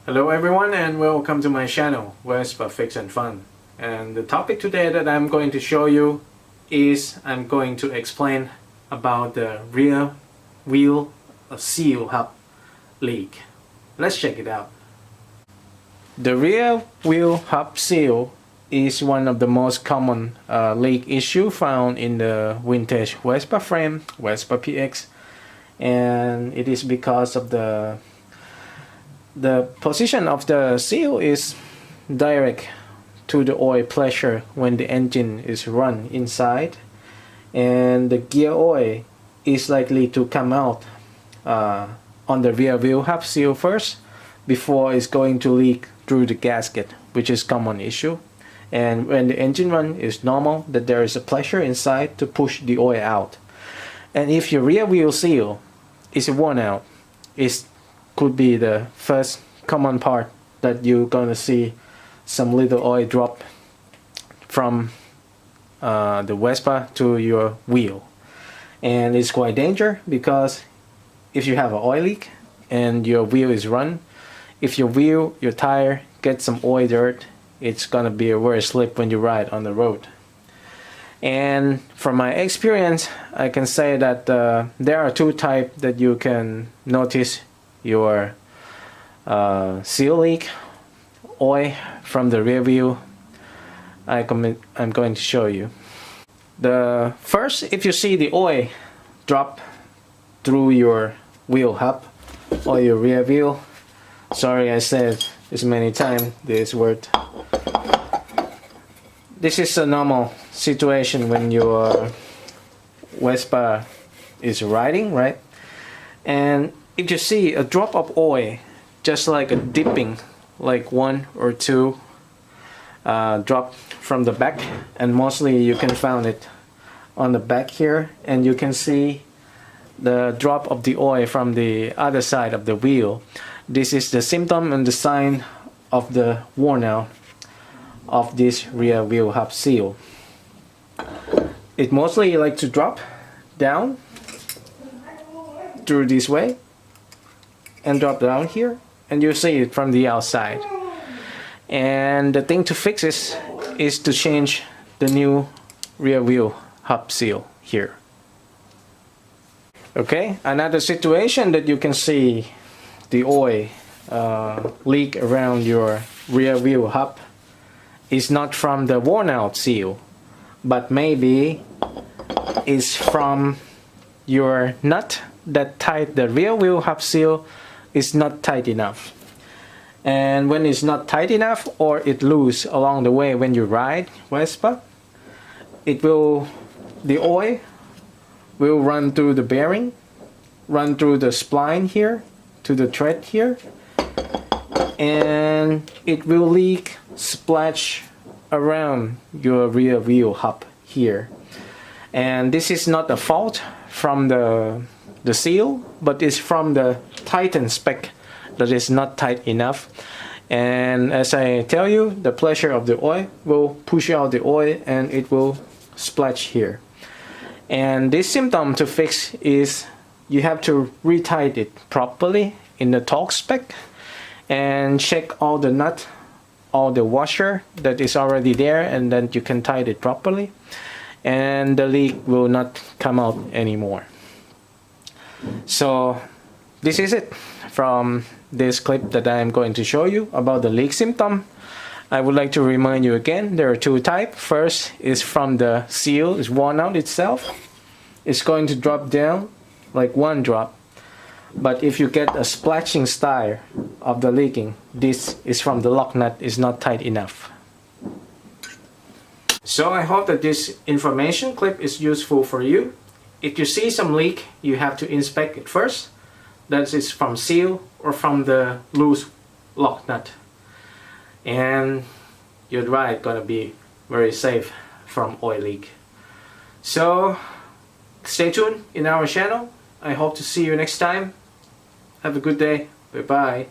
Hello everyone and welcome to my channel, Vespa Fix and Fun. And the topic today that I'm going to show you is I'm going to explain about the rear wheel seal hub leak. Let's check it out. The rear wheel hub seal is one of the most common leak issue found in the vintage Vespa frame, Vespa PX, and it is because of the position of the seal is direct to the oil pressure when the engine is run inside, and the gear oil is likely to come out on the rear wheel hub seal first before it's going to leak through the gasket, which is common issue. And when the engine run is normal, that there is a pressure inside to push the oil out. And if your rear wheel seal is worn out, it could be the first common part that you're gonna see some little oil drop from the Vespa to your wheel. And it's quite dangerous because if you have an oil leak and your wheel is run, if your tire gets some oil dirt, it's gonna be a very slip when you ride on the road. And from my experience, I can say that there are two types that you can notice your seal leak oil from the rear wheel. I'm going to show you. The first, if you see the oil drop through your wheel hub or your rear wheel, sorry I said this many times this word. This is a normal situation when your Vespa is riding, right? And if you see a drop of oil, just like a dipping, like one or two drop from the back, and mostly you can find it on the back here, and you can see the drop of the oil from the other side of the wheel. This is the symptom and the sign of the worn out of this rear wheel hub seal. It mostly like to drop down through this way and drop down here, and you see it from the outside. And the thing to fix is to change the new rear wheel hub seal here. Okay, another situation that you can see the oil leak around your rear wheel hub is not from the worn out seal, but maybe is from your nut that tied the rear wheel hub seal is not tight enough. And when it's not tight enough, or it loose along the way when you ride Vespa, the oil will run through the bearing, run through the spline here to the thread here, and it will leak, splash around your rear wheel hub here. And this is not a fault from the seal, but it's from the Titan spec that is not tight enough. And as I tell you, the pressure of the oil will push out the oil and it will splash here. And this symptom to fix is you have to retighten it properly in the torque spec and check all the nut, all the washer that is already there, and then you can tighten it properly, and the leak will not come out anymore. So this is it from this clip that I am going to show you about the leak symptom. I would like to remind you again, there are two types. First is from the seal is worn out itself. It's going to drop down like one drop. But if you get a splashing style of the leaking, this is from the lock nut is not tight enough. So I hope that this information clip is useful for you. If you see some leak, you have to inspect it first. That is from seal or from the loose lock nut. And your ride gonna be very safe from oil leak. So stay tuned in our channel. I hope to see you next time. Have a good day. Bye bye.